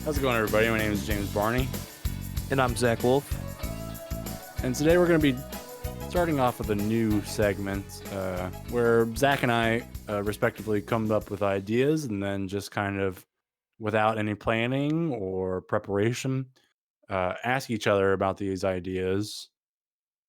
How's it going, everybody? My name is James Barney, And I'm Zach Wolf. and today we're going to be starting off with a new segment where Zach and I, respectively, come up with ideas and then just kind of, without any planning or preparation, ask each other about these ideas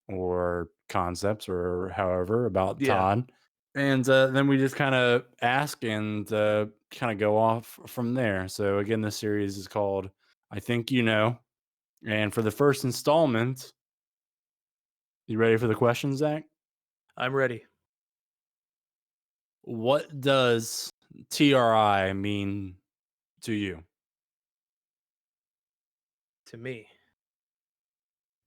or concepts or however about Yeah, Todd. And then we just kind of ask and kind of go off from there. So, again, this series is called I Think You Know. And for the first installment, you ready for the question, Zach? I'm ready. What does TRI mean to you? To me,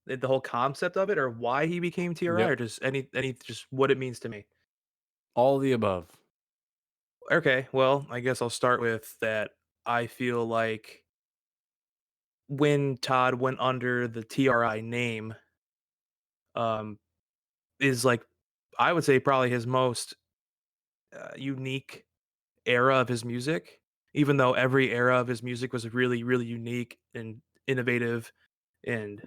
the whole concept of it, or why he became TRI, Yep. or just any just what it means to me. All the above. Okay, well, I guess I'll start with that. I feel like when Todd went under the TRI name, um, is like I would say probably his most unique era of his music. Even though every era of his music was really, really unique and innovative and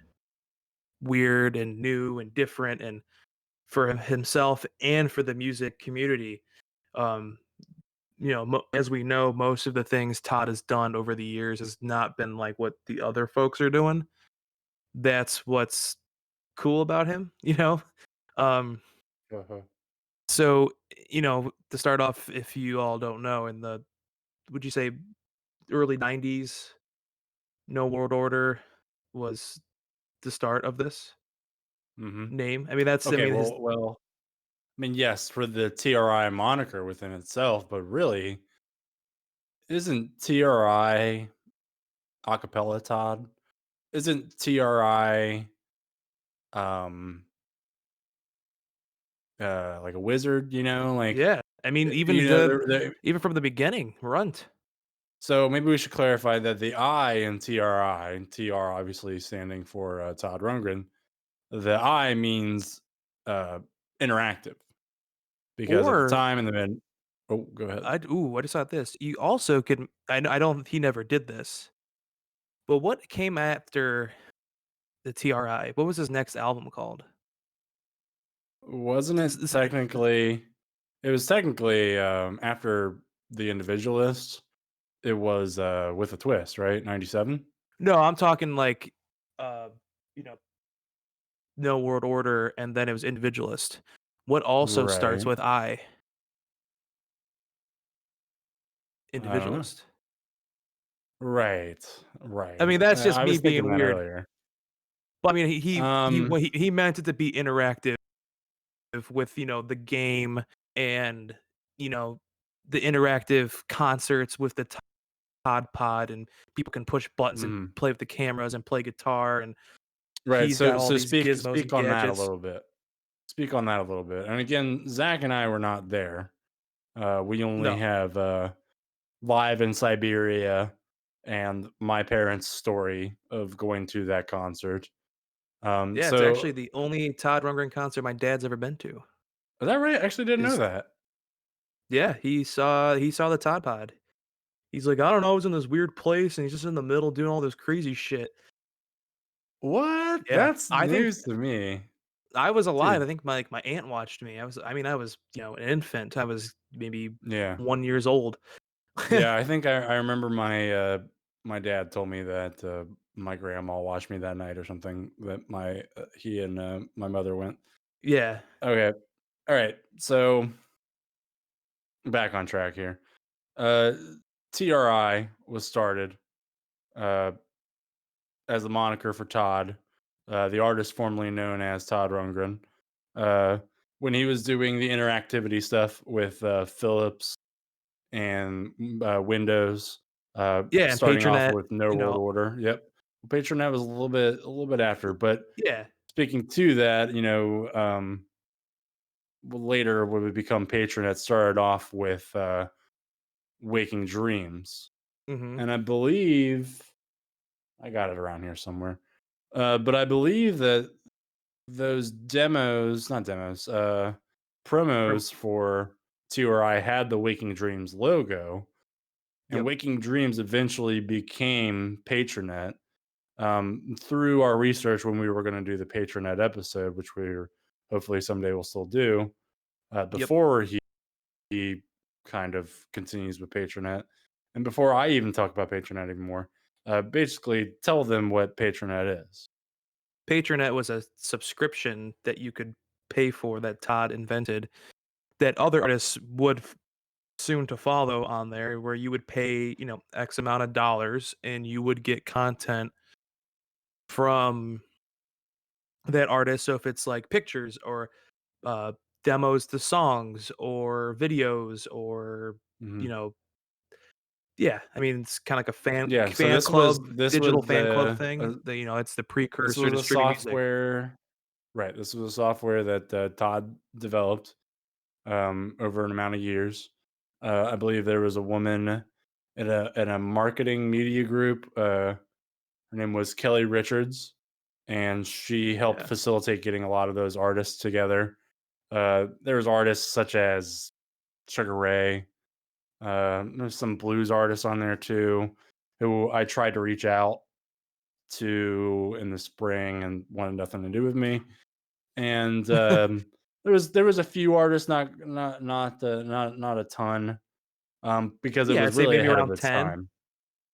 weird and new and different, and for himself and for the music community. Um, as we know, most of the things Todd has done over the years has not been like what the other folks are doing. That's what's cool about him, you know? Um, Uh-huh. so, to start off, if you all don't know, in the, would you say, early 90s, No World Order was the start of this Mm-hmm. name. I Okay, mean, his, well, I mean, yes, for the TRI moniker within itself, but really, isn't TRI acapella Todd? Isn't TRI um like a wizard, like yeah. I mean, they're even from the beginning, Runt. so maybe we should clarify that the I in TRI, and TR obviously standing for Todd Rundgren, the I means uh, interactive because at the Or time in the mid. Oh, go ahead. I just thought this. You also could. I don't. He never did this. But what came after the TRI? What was his next album called? Wasn't it technically? It was technically after the Individualist. It was with a twist, right? 97. No, I'm talking like, uh, you know, No World Order, and then it was Individualist. What also starts Right. with I? I don't know. Individualist. Right. I Right. mean, that's just I me was thinking being that weird. earlier. But I mean, Um. he meant it to be interactive with the game and you know the interactive concerts with the Todd Pod, and people can push buttons and Mhm. play with the cameras and play guitar, and Right. he's So got all so these speak gizmos speak and on that a gadgets. little bit. Speak on that a little bit. And again, Zach and I were not there. We only No, have live in Siberia and my parents' story of going to that concert. yeah, it's So actually the only Todd Rundgren concert my dad's ever been to. is that right? I actually didn't know Is that. Yeah, he saw the Todd Pod. He's like, I don't know, I was in this weird place, and he's just in the middle doing all this crazy shit. What? Yeah, That's I think news to me, I was alive. I dude. think my aunt watched me. I was an infant. I was maybe Yeah, 1 years old. yeah. I think I remember my dad told me that my grandma watched me that night or something. That my he and my mother went. Yeah. Okay. All right. So back on track here. Uh, TRI was started uh, as a moniker for Todd, the artist formerly known as Todd Rundgren, uh, when he was doing the interactivity stuff with Philips and Windows, Yeah, and starting off Patronet, with No you World know. Order. Yep, Patronet was a little bit after, but Yeah. speaking to that, later when we become Patronet, started off with Waking Dreams, Mhm. and I believe I got it around here somewhere. But I believe that those demos, not demos, From promos for TRI had the Waking Dreams logo. And Yep. Waking Dreams eventually became Patronet through our research when we were going to do the Patronet episode, which we're hopefully someday we'll still do. Yep. Before he kind of continues with Patronet, and before I even talk about Patronet anymore, basically tell them what Patronet is. Patronet was a subscription that you could pay for that Todd invented that other artists would soon to follow on there, where you would pay, X amount of dollars and you would get content from that artist. So if it's like pictures or uh, demos to songs or videos or, Mhm. you know, yeah, I mean, it's kind of like a Yeah, so fan club, this was digital fan club the thing. That it's the this precursor was to a streaming music. software, right? This was a software that Todd developed over an amount of years. I believe there was a woman in a marketing media group. Her name was Kelly Richards, and she helped Yeah, facilitate getting a lot of those artists together. There was artists such as Sugar Ray. There's some blues artists on there too, who I tried to reach out to in the spring and wanted nothing to do with me. And there was a few artists, not a ton, because it yeah, was I'd say really maybe ahead of around its 10, time.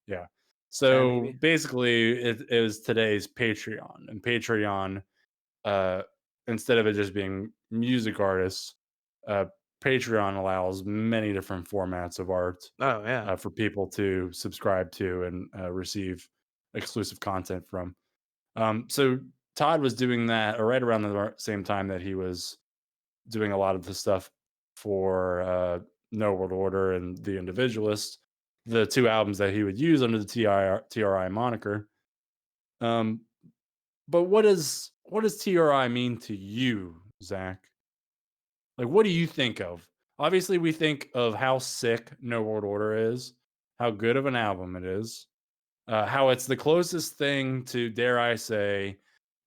Yeah. 10 So maybe. basically, it is today's Patreon, and Patreon, uh, instead of it just being music artists, uh, Patreon allows many different formats of art Oh yeah, for people to subscribe to and receive exclusive content from. So Todd was doing that right around the same time that he was doing a lot of the stuff for No World Order and The Individualist, the two albums that he would use under the TRI moniker. Um, but what does TRI mean to you, Zach? Like, what do you think of? Obviously, we think of how sick No World Order is, how good of an album it is, how it's the closest thing to, dare I say,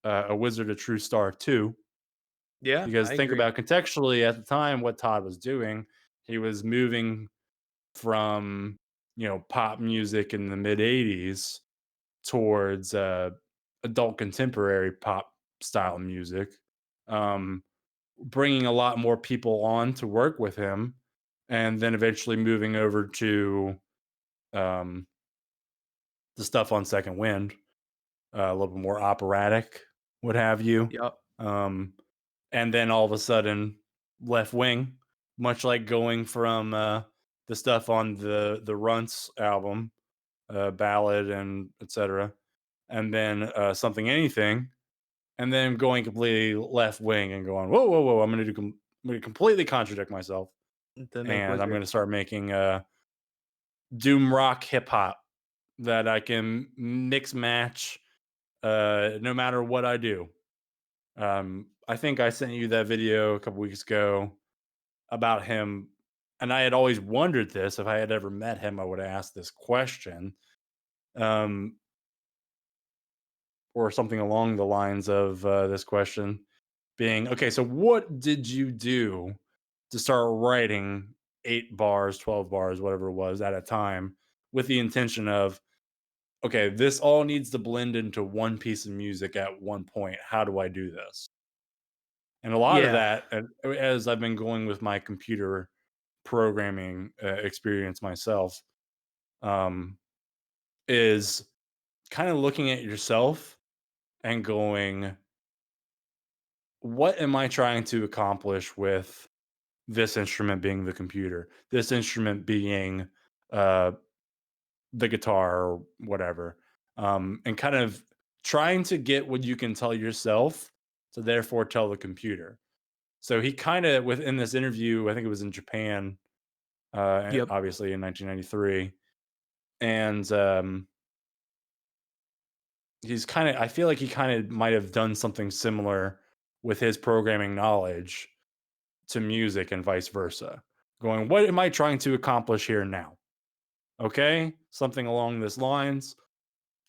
A Wizard of True Star 2. yeah, Because I think agree. about contextually at the time what Todd was doing. He was moving from, pop music in the mid 80s towards adult contemporary pop style music, um, bringing a lot more people on to work with him, and then eventually moving over to um, the stuff on Second Wind, a little bit more operatic, what have you. Yep. Um, and then all of a sudden, Left Wing, much like going from the stuff on the Runts album, Ballad and etc., and then Something Anything, and then going completely left wing and going, whoa, whoa, whoa, I'm going to completely contradict myself, The make and I'm wizard. going to start making doom rock hip hop that I can mix match no matter what I do. I think I sent you that video a couple weeks ago about him, and I had always wondered this. If I had ever met him, I would have asked this question, um, or something along the lines of this question being, okay, so what did you do to start writing 8 bars, 12 bars, whatever it was at a time, with the intention of, okay, this all needs to blend into one piece of music at one point. How do I do this? And a lot of Yeah. that, as I've been going with my computer programming experience myself, um, is kind of looking at yourself and going, what am I trying to accomplish with this instrument being the computer, this instrument being uh, the guitar or whatever, and kind of trying to get what you can tell yourself to therefore tell the computer. So he kind of, within this interview, I think it was in Japan, Yep. obviously in 1993, and he's kind of, I feel like he kind of might have done something similar with his programming knowledge to music and vice versa. Going, what am I trying to accomplish here now? Okay, something along this lines.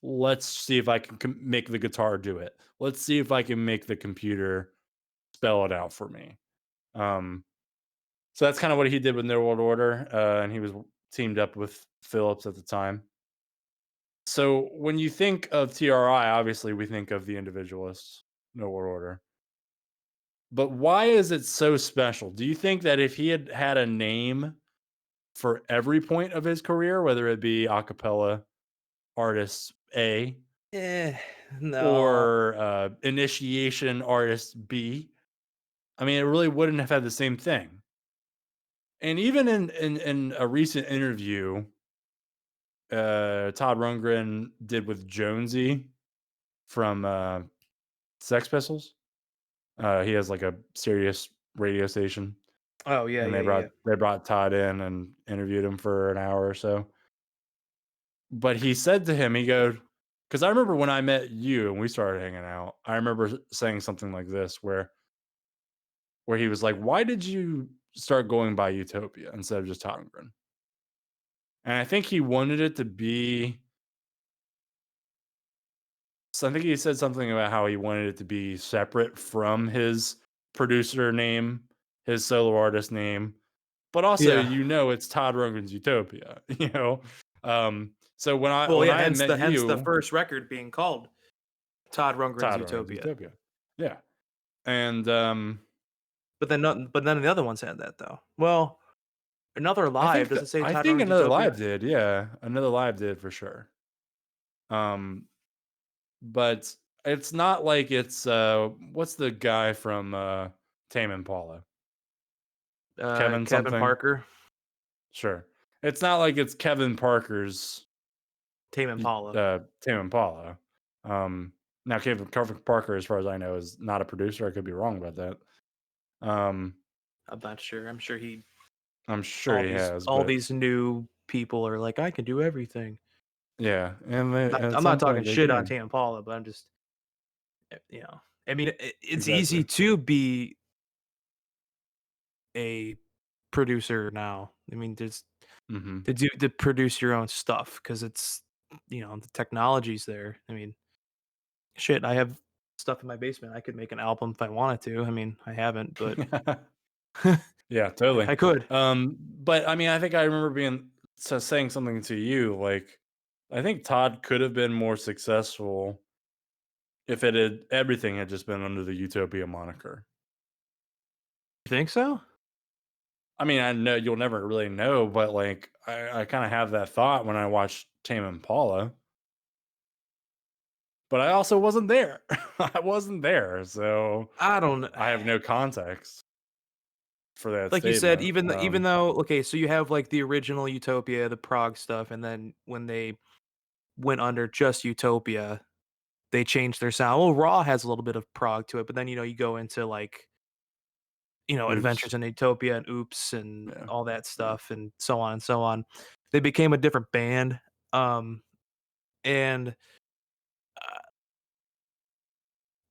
Let's see if I can make the guitar do it. Let's see if I can make the computer spell it out for me. Um, so that's kind of what he did with New World Order, and he was teamed up with Phillips at the time. So when you think of TRI, obviously we think of the Individualists, No World Order. But why is it so special? Do you think that if he had had a name for every point of his career, whether it be a cappella artist A Eh, no. or initiation artist B, I mean, it really wouldn't have had the same thing. And even in a recent interview, Todd Rundgren did with Jonesy from Sex Pistols. He has like a serious radio station, Oh, yeah, and yeah, yeah. they brought Todd in and interviewed him for an hour or so. But he said to him, he goes, because I remember when I met you and we started hanging out, I remember saying something like this where he was like, "Why did you start going by Utopia instead of just Todd Rundgren?" And I think he wanted it to be. So I think he said something about how he wanted it to be separate from his producer name, his solo artist name, but also, Yeah. you know, it's Todd Rundgren's Utopia, you know? So Well, when yeah, I had met hence the you, first record being called Todd Rundgren's Todd Rundgren's Utopia. Utopia. Yeah. And But none of the other ones had that though. Well, Another Live, does it say I Todd think Rundgren's Another Utopia? Live did, yeah. Another Live did for sure. Um, but it's not like it's what's the guy from Tame Impala? Kevin Kevin something? Parker, Sure. It's not like it's Kevin Parker's Tame Impala. Tame Impala. Um, now Kevin Parker, as far as I know, is not a producer. I could be wrong about that. Um, I'm not sure. I'm sure he I'm sure he has, all but these new people are like, "I can do everything." yeah, and they, Not at I'm not some talking point they shit on can. Tame Impala, but I'm just, you know, I mean, it's easy Exactly. to be a producer now. I mean, there's Hmm. to produce your own stuff because it's, the technology's there. I mean, shit, I have stuff in my basement. I could make an album if I wanted to. I mean, I haven't, but Yeah, totally. I could. But I mean, I think I remember saying something to you like, I think Todd could have been more successful if everything had just been under the Utopia moniker. You think so? I mean, I know you'll never really know, but like I kind of have that thought when I watched Tame Impala, but I also wasn't there. I wasn't there, so I don't I have no context for that like you said, statement. even though okay, so you have like the original Utopia, the Prague stuff, and then when they went under just Utopia, they changed their sound. Well, Raw has a little bit of Prague to it, but then you go into like Oops. Adventures in Utopia and Oops and Yeah. all that Yeah. stuff and so on and so on. They became a different band, and uh,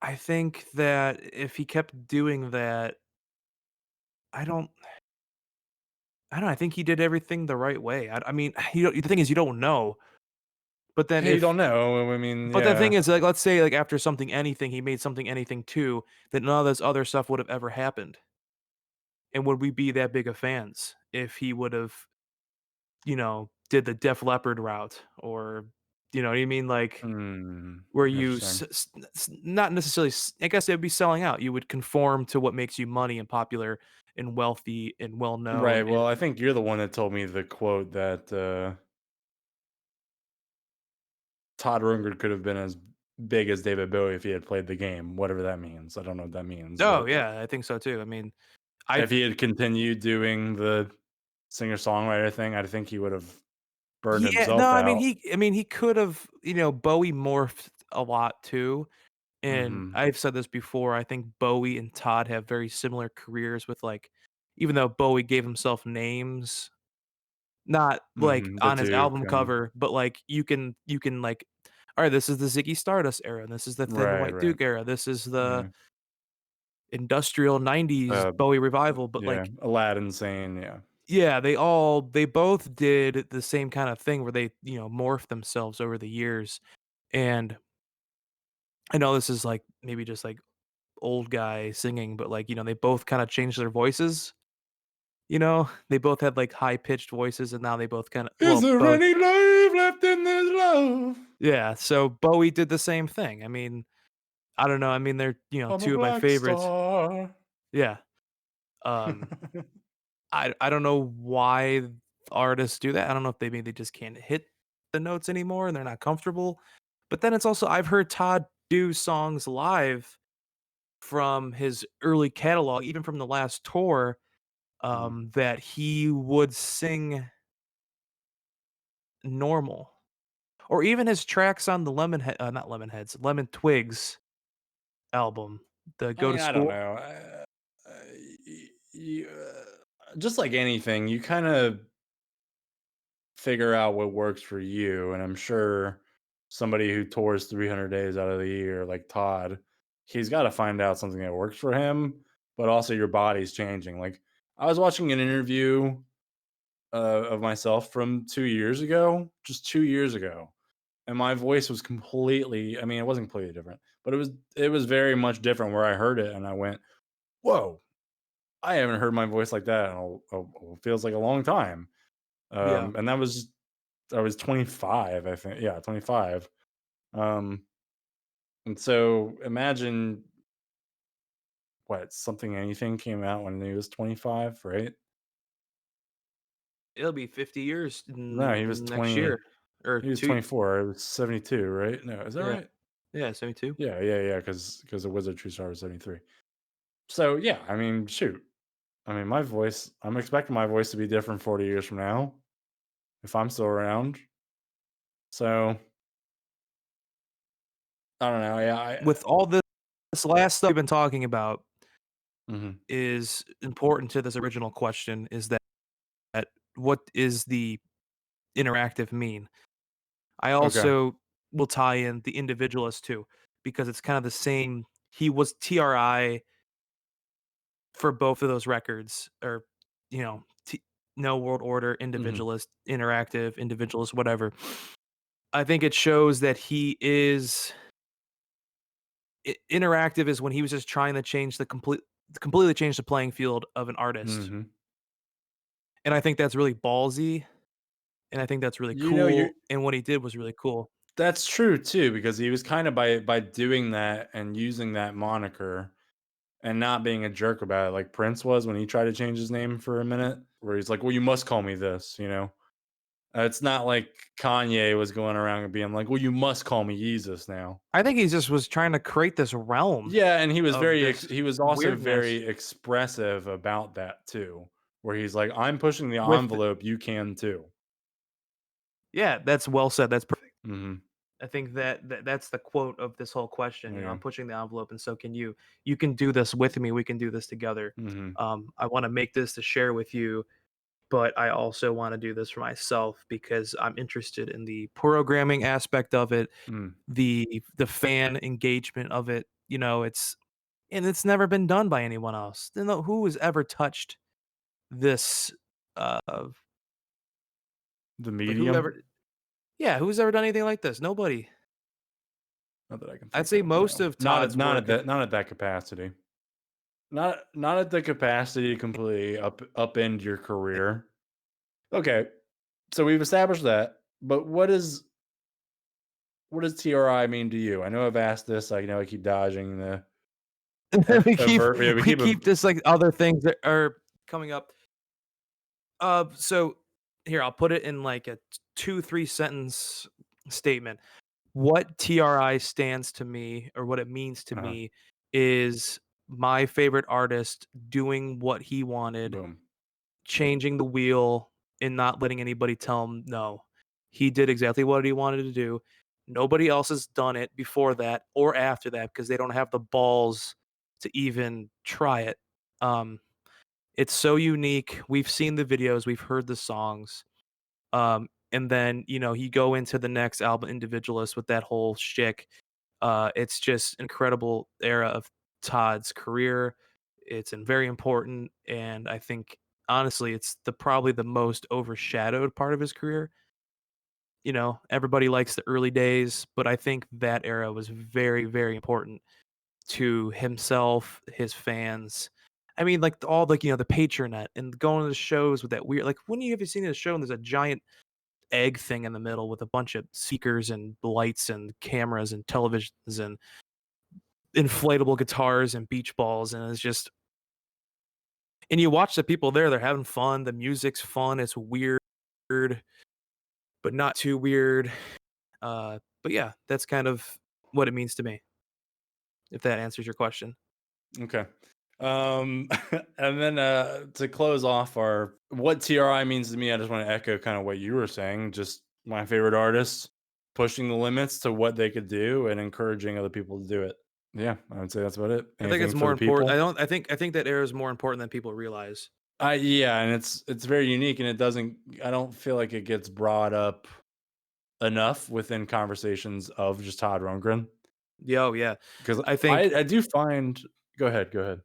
I think that if he kept doing that, I don't. I don't know. I think he did everything the right way. I mean, the thing is, you don't know. But then Yeah, you if don't know. I mean, But the thing yeah. is, like, let's say, like, after Something Anything, he made Something Anything 2, that none of this other stuff would have ever happened. And would we be that big of fans if he would've, did the Def Leppard route or you know what I mean? Like, where you Interesting. not necessarily I guess it would be selling out. You would conform to what makes you money and popular and wealthy and well Right. known Well, and I think you're the one that told me the quote that Todd Rundgren could have been as big as David Bowie if he had played the game, whatever that means. I don't know what that means, Oh, but yeah, I think so too. I mean, I if he had continued doing the singer-songwriter thing, I think he would have burned Yeah, no, himself out. I mean, he could've, Bowie morphed a lot too, and Mhm. I've said this before, I think Bowie and Todd have very similar careers with, like even though Bowie gave himself names, not, like, Mhm. The on his Duke album and cover, but, like, you can, like, "Alright, this is the Ziggy Stardust era, and this is the Thin right, White right. Duke era, this is the Yeah. industrial '90s Uh, Bowie revival," but, yeah, like Aladdin Sane, yeah. yeah, they both did the same kinda thing where they, morphed themselves over the years, and I know this is, like, maybe just, like, old guy singing, but, like, they both kinda changed their voices, They both had, like, high-pitched voices, and now they both kinda Is well, there both any love left in this love? yeah, so Bowie did the same thing. I mean, I don't know, I mean, they're, I'm a 2 of my black favorites. star. Yeah, um, I don't know why artists do that. I don't know if they maybe just can't hit the notes anymore and they're not comfortable, but then it's also I've heard Todd do songs live from his early catalog, even from the last tour, Mhm. that he would sing normal. Or even his tracks on the not Lemonheads, Lemon Twigs album, the I Go to mean, I don't School. know. Just like anything, you kind of figure out what works for you. And I'm sure somebody who tours 300 days out of the year, like Todd, he's got to find out something that works for him, but also your body's changing. Like, I was watching an interview of myself from 2 years ago, just 2 years ago. And my voice was completely, I mean, it wasn't completely different, but it was very much different where I heard it and I went, whoa, I haven't heard my voice like that in feels like a long time. Yeah, And that was I was 25, I think. Yeah, 25. Um, and so imagine what something anything came out when he was 25, right? it'll be 50 years No, he was next year 20. or He was 2 24. It was 72, right? No, is that yeah. right? Yeah, 72. Yeah, yeah, yeah. Because the Wizard True Star was 73. So yeah, I mean, shoot. I mean, my voice. I'm expecting my voice to be different 40 years from now if I'm still around. So I don't know. Yeah, With all this last stuff we've been talking about mhm. is important to this original question is that what is the interactive mean? I Okay. also will tie in the individualist too, because it's kind of the same. He was TRI for both of those records, or no world order, Mhm. individualist, interactive, individualist, whatever. I think it shows that he is interactive is when he was just trying to completely change the playing field of an artist, Mhm. and I think that's really ballsy, and I think that's really You're cool, and what he did was really cool. that's true too because he was kind of by doing that and using that moniker and not being a jerk about it like Prince was when he tried to change his name for a minute where he's like, "Well, you must call me this," you know? It's not like Kanye was going around and being like, "Well, you must call me Yeezus now." I think he just was trying to create this realm Yeah, and he was of very this he was also weirdness very expressive about that too, where he's like, "I'm pushing the with envelope, you can too." yeah, that's well said, that's perfect. Mhm. I think that's the quote of this whole question, Yeah. "I'm pushing the envelope and so can you. You can do this with me, we can do this together. Mhm. I wanna make this to share with you, but I also wanna do this for myself because I'm interested in the programming aspect of it, Mm. the fan engagement of it, it's never been done by anyone else. Who has ever touched this, uh, The like, who medium? ever yeah, who's ever done anything like this? Nobody. Not that I can I'd think say of, most no. of Todd's work Not at that capacity. Not at the capacity to completely upend your career. Okay, so we've established that, but what does TRI mean to you? I know I've asked this, I know I keep dodging the we keep avert yeah, we we keep keep just, like, other things that are coming up. So here, I'll put it in, like, a 2, 3 sentence statement. What TRI stands to me, or what it means to uh-huh, me, is my favorite artist doing what he wanted, boom. changing the wheel, and not letting anybody tell him no. He did exactly what he wanted to do. Nobody else has done it before that or after that because they don't have the balls to even try it. Um, it's so unique. We've seen the videos, we've heard the songs. And then, you go into the next album, Individualist, with that whole shtick. It's just incredible era of Todd's career. It's very important, and I think honestly, it's probably the most overshadowed part of his career. Everybody likes the early days, but I think that era was very, very important to himself, his fans. I mean, like, all, like, the Patronet and going to the shows with that weird, like, when you have you seen a show and there's a giant egg thing in the middle with a bunch of speakers and lights and cameras and televisions and inflatable guitars and beach balls, and it's just, and you watch the people there, they're having fun, the music's fun, it's weird, but not too weird. But yeah, that's kind of what it means to me, if that answers your question. Okay. And then to close off our what TRI means to me, I just want to echo kind of what you were saying. Just my favorite artists pushing the limits to what they could do and encouraging other people to do it. Yeah, I would say that's about it. I think it's Anything for more the important. people? I think that era is more important than people realize. I Yeah, and it's very unique, and it doesn't. I don't feel like it gets brought up enough within conversations of just Todd Rundgren Yeah, oh, yeah. because I I think I do find. Go ahead. Go ahead.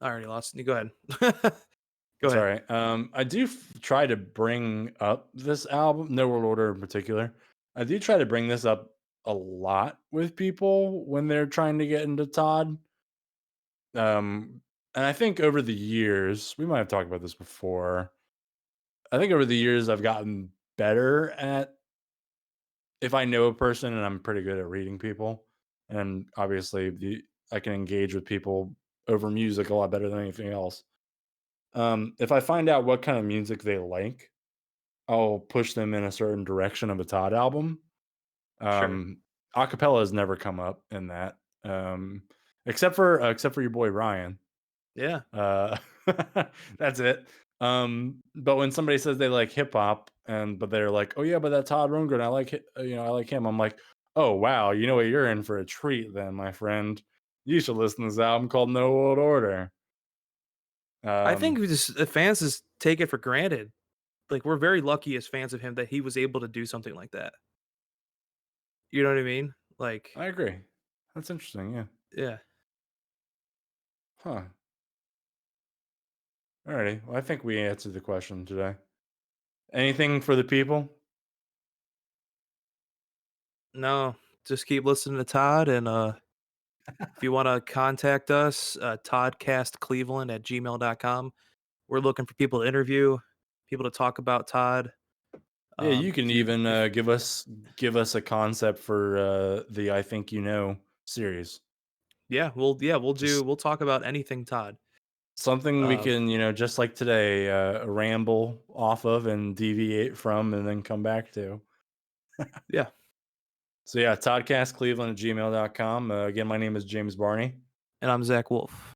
I already lost. You go ahead. Go It's ahead. alright. I do try to bring up this album, No World Order in particular. I do try to bring this up a lot with people when they're trying to get into Todd. Um, and I think over the years, we might have talked about this before. I think over the years, I've gotten better at if I know a person, and I'm pretty good at reading people. And obviously, I can engage with people over music a lot better than anything else. If I find out what kind of music they like, I'll push them in a certain direction of a Todd album. Sure. Um, Acapella has never come up in that, um, except for your boy Ryan. Yeah. Uh, that's it. But when somebody says they like hip hop, but they're like, "Oh yeah, but that Todd Rundgren, I like him." I'm like, "Oh wow, you know what? You're in for a treat, then, my friend. You should listen to this album called No World Order." I think Um, we just the fans just take it for granted. Like, we're very lucky as fans of him that he was able to do something like that. You know what I mean? Like, I agree. That's interesting. Yeah. yeah. Huh. Alrighty. Well, I think we answered the question today. Anything for the people? No, just keep listening to Todd, and if you wanna contact us, toddcastcleveland at gmail.com. We're looking for people to interview, people to talk about Todd. Yeah, you can If you even if give us a concept for the I think you know series. yeah, Just we'll talk about anything Todd. something we Um, can, just like today, ramble off of and deviate from, and then come back to. yeah, So yeah, toddcastcleveland at gmail.com. Again, my name is James Barney. and I'm Zach Wolf.